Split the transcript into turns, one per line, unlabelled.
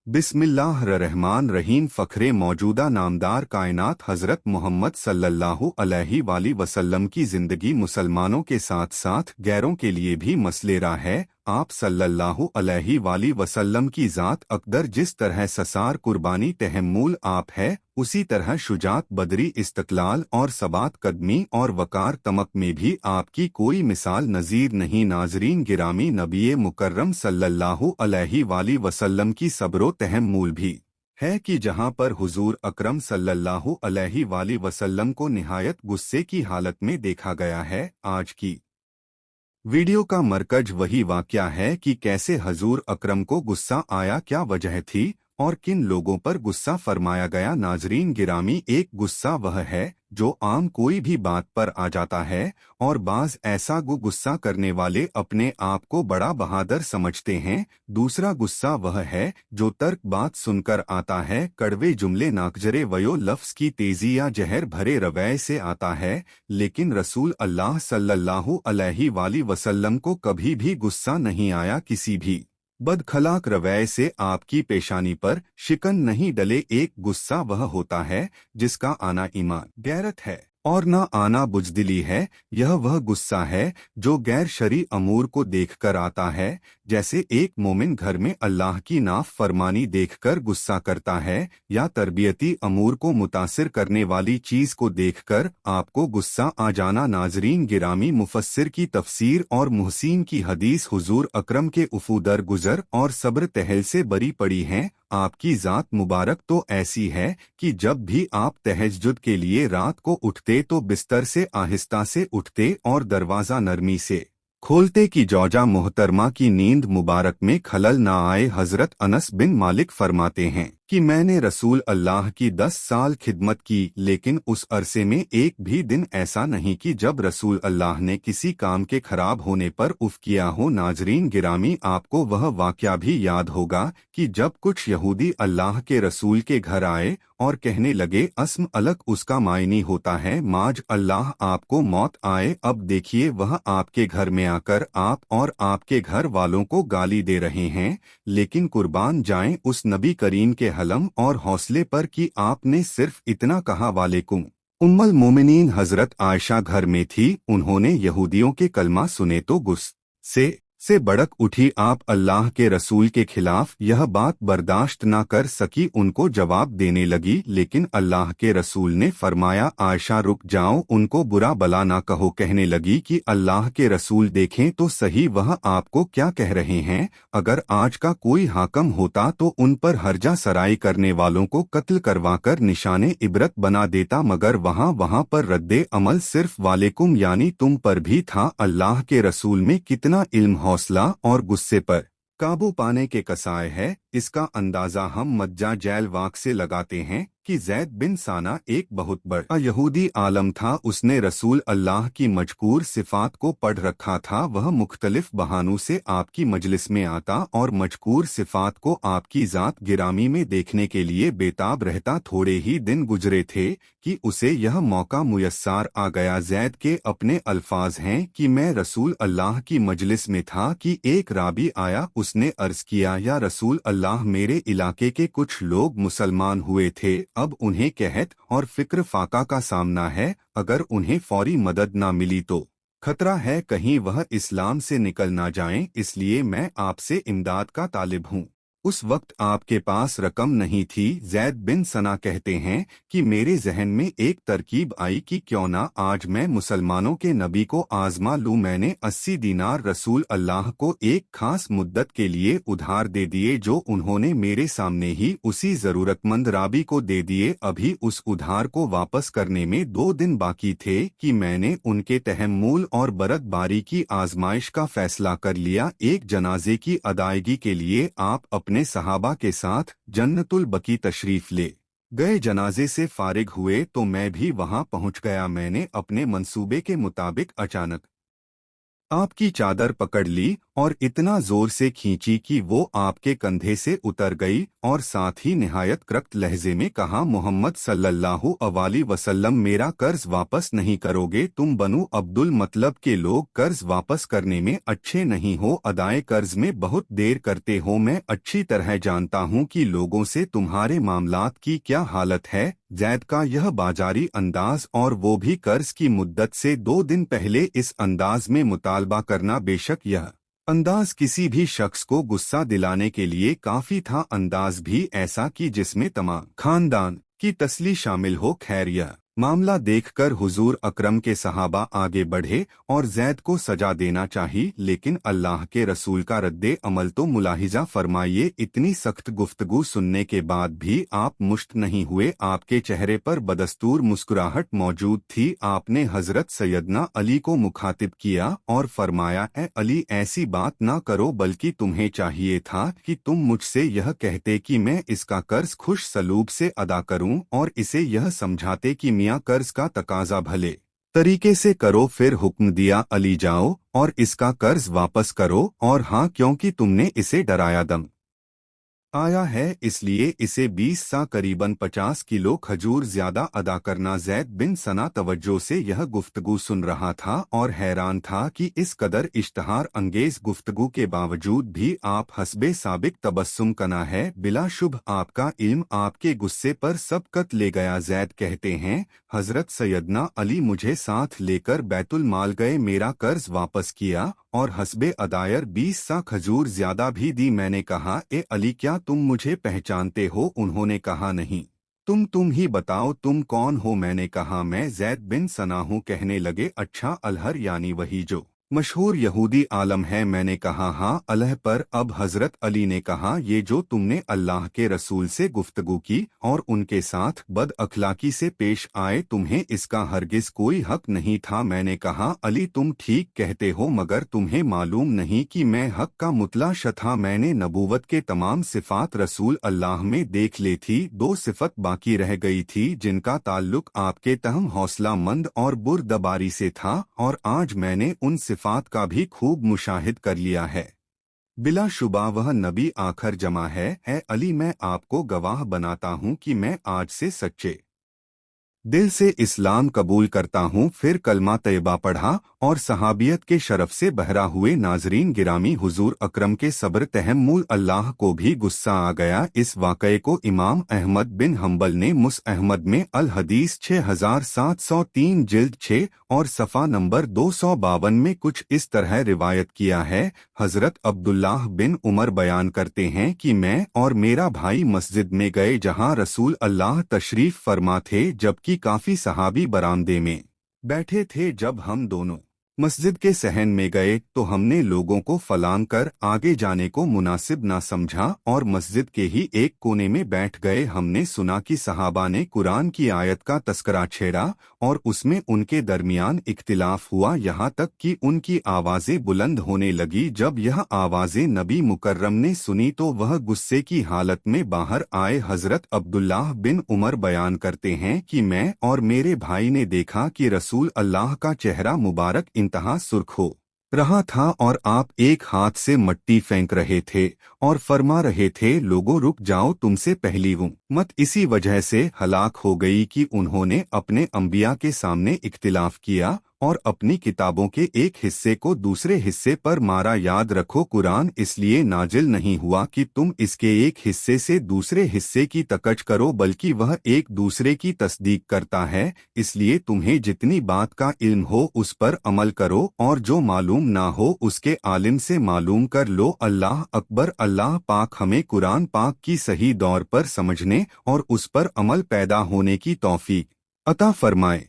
बिस्मिल्लाहिर्रहमानिर्रहीम। फ़ख्रे मौजूदा नामदार कायनात हज़रत मोहम्मद सल्लल्लाहु अलैहि वसल्लम की ज़िंदगी मुसलमानों के साथ साथ गैरों के लिए भी मसलेरा है। आप सल्लल्लाहु अलैहि वसल्लम की ज़ात अक़दर जिस तरह ससार कुर्बानी तहम्मुल आप है, उसी तरह शुजात बदरी इस्तक़लाल और सबात कदमी और वकार तमक में भी आपकी कोई मिसाल नज़ीर नहीं। नाज़रीन गिरामी, नबी मुकर्रम सल्लल्लाहु अलैहि वसल्लम की सब्रो तहम्मुल भी है कि जहाँ पर हुजूर अकरम सल्लल्लाहु अलैहि वसल्लम को निहायत गुस्से की हालत में देखा गया है। आज की वीडियो का मरकज वही वाक़या है कि कैसे हजूर अकरम को गुस्सा आया, क्या वजह थी और किन लोगों पर गुस्सा फरमाया गया। नाजरीन गिरामी, एक गुस्सा वह है जो आम कोई भी बात पर आ जाता है और बाज ऐसा गुस्सा करने वाले अपने आप को बड़ा बहादुर समझते हैं। दूसरा गुस्सा वह है जो तर्क बात सुनकर आता है, कड़वे जुमले नाकजरे वयो लफ्ज़ की तेज़ी या जहर भरे रवैये से आता है। लेकिन रसूल अल्लाह सल्लल्लाहु अलैहि वसल्लम को कभी भी गुस्सा नहीं आया। किसी भी बदखलाक रवैये से आपकी पेशानी पर शिकन नहीं डले। एक गुस्सा वह होता है जिसका आना ईमान गैरत है और ना आना बुजदिली है। यह वह गुस्सा है जो गैर शरी अमूर को देखकर आता है, जैसे एक मोमिन घर में अल्लाह की नाफ फरमानी देखकर गुस्सा करता है या तरबियती अमूर को मुतासिर करने वाली चीज़ को देखकर आपको गुस्सा आ जाना। नाजरीन गिरामी, मुफस्सिर की तफसीर और मुहसीन की हदीस हुजूर अकरम के उफूदर गुजर और सब्र तहल से बरी पड़ी हैं। आपकी ज़ात मुबारक तो ऐसी है कि जब भी आप तहज्जुद के लिए रात को उठते तो बिस्तर से आहिस्ता से उठते और दरवाज़ा नरमी से खोलते कि जौजा मोहतरमा की नींद मुबारक में खलल ना आए। हज़रत अनस बिन मालिक फरमाते हैं कि मैंने रसूल अल्लाह की 10 साल खिदमत की, लेकिन उस अरसे में एक भी दिन ऐसा नहीं कि जब रसूल अल्लाह ने किसी काम के खराब होने पर उफ किया हो। नाजरीन गिरामी, आपको वह वाक़या भी याद होगा कि जब कुछ यहूदी अल्लाह के रसूल के घर आए और कहने लगे, अस्म अलग उसका मायनी होता है माज अल्लाह आपको मौत आए। अब देखिए, वह आपके घर में आकर आप और आपके घर वालों को गाली दे रहे हैं, लेकिन कुर्बान जाएं उस नबी करीम के हलम और हौसले पर कि आपने सिर्फ इतना कहा, वालेकुम। उम्मुल मोमिनीन हजरत आयशा घर में थी, उन्होंने यहूदियों के कलमा सुने तो गुस्से से भड़क उठी। आप अल्लाह के रसूल के खिलाफ यह बात बर्दाश्त ना कर सकी, उनको जवाब देने लगी, लेकिन अल्लाह के रसूल ने फरमाया, आयशा रुक जाओ, उनको बुरा भला ना कहो। कहने लगी कि अल्लाह के रसूल देखें तो सही वह आपको क्या कह रहे हैं। अगर आज का कोई हाकम होता तो उन पर हर्जा सराई करने वालों को कत्ल करवाकर निशाने इबरत बना देता, मगर वहाँ पर रद्दे अमल सिर्फ वालेकुम यानी तुम पर भी था। अल्लाह के रसूल में कितना इल्म, हौसला और गुस्से पर काबू पाने के कसाए है, इसका अंदाजा हम मज्जा जैल वाक से लगाते हैं कि ज़ैद बिन साना एक बहुत बड़ा यहूदी आलम था। उसने रसूल अल्लाह की मजकूर सिफात को पढ़ रखा था। वह मुख्तलिफ बहानों से आपकी मजलिस में आता और मजकूर सिफात को आपकी ज़ात गिरामी में देखने के लिए बेताब रहता। थोड़े ही दिन गुजरे थे कि उसे यह मौका मुयस्सार आ गया। ज़ैद के अपने अल्फाज हैं कि मैं रसूल अल्लाह की मजलिस में था कि एक राबी आया, उसने अर्ज किया, या रसूल अल्लाह, मेरे इलाके के कुछ लोग मुसलमान हुए थे, अब उन्हें कहत और फिक्र फाका का सामना है, अगर उन्हें फौरी मदद ना मिली तो खतरा है कहीं वह इस्लाम से निकल ना जाएं, इसलिए मैं आपसे इमदाद का तालिब हूँ। उस वक्त आपके पास रकम नहीं थी। ज़ैद बिन सना कहते हैं कि मेरे जहन में एक तरकीब आई कि क्यों ना आज मैं मुसलमानों के नबी को आजमा लूं। मैंने 80 दीनार रसूल अल्लाह को एक खास मुद्दत के लिए उधार दे दिए, जो उन्होंने मेरे सामने ही उसी ज़रूरतमंद राबी को दे दिए। अभी उस उधार को वापस करने में 2 दिन बाकी थे कि मैंने उनके तहम्मुल और बरदबारी की आजमाइश का फैसला कर लिया। एक जनाजे की अदायगी के लिए आप अपने सहाबा के साथ जन्नतुल बकी तशरीफ ले गए। जनाजे से फारिग हुए तो मैं भी वहां पहुंच गया। मैंने अपने मंसूबे के मुताबिक अचानक आपकी चादर पकड़ ली और इतना जोर से खींची कि वो आपके कंधे से उतर गई, और साथ ही निहायत करख्त लहजे में कहा, मोहम्मद सल्लल्लाहु अलैहि वसल्लम, मेरा कर्ज वापस नहीं करोगे? तुम बनु अब्दुल मतलब के लोग कर्ज वापस करने में अच्छे नहीं हो, अदाए कर्ज में बहुत देर करते हो। मैं अच्छी तरह जानता हूँ कि लोगों से तुम्हारे मामलात की क्या हालत है। जैद का यह बाजारी अंदाज, और वो भी कर्ज की मुद्दत से 2 दिन पहले, इस अंदाज में मुतालबा करना, बेशक यह अंदाज किसी भी शख्स को गुस्सा दिलाने के लिए काफी था, अंदाज भी ऐसा कि जिसमें तमाम खानदान की तसली शामिल हो। खैर, यह मामला देखकर हुजूर अकरम के सहाबा आगे बढ़े और जैद को सजा देना चाहिए, लेकिन अल्लाह के रसूल का रद्दे अमल तो मुलाहिजा फरमाइए। इतनी सख्त गुफ्तगू सुनने के बाद भी आप मुश्त नहीं हुए, आपके चेहरे पर बदस्तूर मुस्कुराहट मौजूद थी। आपने हजरत सैयदना अली को मुखातिब किया और फरमाया, ए अली, ऐसी बात ना करो, बल्कि तुम्हें चाहिए था कि तुम मुझसे यह कहते कि मैं इसका कर्ज खुश सलूब से अदा करूं, और इसे यह समझाते कि मियाँ कर्ज का तकाजा भले तरीके से करो। फिर हुक्म दिया, अली जाओ और इसका कर्ज वापस करो, और हाँ, क्योंकि तुमने इसे डराया दम आया है, इसलिए इसे 20 सा करीबन 50 किलो खजूर ज्यादा अदा करना। जैद बिन सना तवज्जो से यह गुफ्तगू सुन रहा था और हैरान था कि इस कदर इश्तहार अंगेज गुफ्तगू के बावजूद भी आप हस्बे साबिक तबस्सुम कना है। बिला शुभ आपका इल्म आपके गुस्से पर सबकत ले गया। जैद कहते हैं, हजरत सैयदना अली मुझे साथ लेकर बैतुल माल गए, मेरा कर्ज वापस किया और हस्बे अदायर 20 सा खजूर ज्यादा भी दी। मैंने कहा, ए अली, क्या तुम मुझे पहचानते हो? उन्होंने कहा, नहीं। तुम ही बताओ, तुम कौन हो? मैंने कहा, मैं जैद बिन सना हूँ। कहने लगे, अच्छा, अलहर यानी वही जो मशहूर यहूदी आलम है? मैंने कहा, हाँ, अलह पर। अब हजरत अली ने कहा, ये जो तुमने अल्लाह के रसूल से गुफ्तगू की और उनके साथ बद अखलाकी से पेश आए, तुम्हें इसका हरगिज कोई हक नहीं था। मैंने कहा, अली, तुम ठीक कहते हो, मगर तुम्हें मालूम नहीं कि मैं हक का मुतला था। मैंने नबूवत के तमाम सिफात रसूल अल्लाह में देख ली थी, 2 सिफत बाकी रह गई थी जिनका ताल्लुक आपके तहम हौसला मंद और बुरदबारी से था, और आज मैंने उन सिफात का भी खूब मुशाहिद कर लिया है। बिला शुबा वह नबी आखर जमा है। ए अली, मैं आपको गवाह बनाता हूँ कि मैं आज से सच्चे दिल से इस्लाम कबूल करता हूँ। फिर कलमा तैयबा पढ़ा और सहाबियत के शरफ से बहरा हुए। नाजरीन गिरामी, हुजूर अकरम के सब्र तहम्मुल अल्लाह को भी गुस्सा आ गया। इस वाक़ये को इमाम अहमद बिन हम्बल ने मुस अहमद में अल हदीस 6703 जिल्द 6 और सफ़ा नंबर 252 में कुछ इस तरह रिवायत किया है। हजरत अब्दुल्लाह बिन उमर बयान करते हैं कि मैं और मेरा भाई मस्जिद में गए जहाँ रसूल अल्लाह तशरीफ फरमा थे, जबकि काफी सहाबी बरामदे में बैठे थे। जब हम दोनों मस्जिद के सहन में गए तो हमने लोगों को फलांग कर आगे जाने को मुनासिब ना समझा और मस्जिद के ही एक कोने में बैठ गए। हमने सुना कि सहाबा ने कुरान की आयत का तस्करा छेड़ा और उसमें उनके दरमियान इख्तिलाफ हुआ, यहाँ तक कि उनकी आवाजें बुलंद होने लगी। जब यह आवाजें नबी मुकर्रम ने सुनी तो वह गुस्से की हालत में बाहर आए। हजरत अब्दुल्लाह बिन उमर बयान करते हैं कि मैं और मेरे भाई ने देखा कि रसूल अल्लाह का चेहरा मुबारक इंतहा सुर्ख हो रहा था और आप एक हाथ से मट्टी फेंक रहे थे और फरमा रहे थे, लोगों रुक जाओ, तुमसे पहली उम्मत इसी वजह से हलाक हो गई कि उन्होंने अपने अंबिया के सामने इख्तिलाफ किया और अपनी किताबों के एक हिस्से को दूसरे हिस्से पर मारा। याद रखो, कुरान इसलिए नाजिल नहीं हुआ कि तुम इसके एक हिस्से से दूसरे हिस्से की तकच करो, बल्कि वह एक दूसरे की तस्दीक करता है। इसलिए तुम्हें जितनी बात का इल्म हो उस पर अमल करो और जो मालूम ना हो उसके आलिम से मालूम कर लो। अल्लाह अकबर। अल्लाह पाक हमें कुरान पाक की सही दौर पर समझने और उस पर अमल पैदा होने की तौफीक अता फरमाए।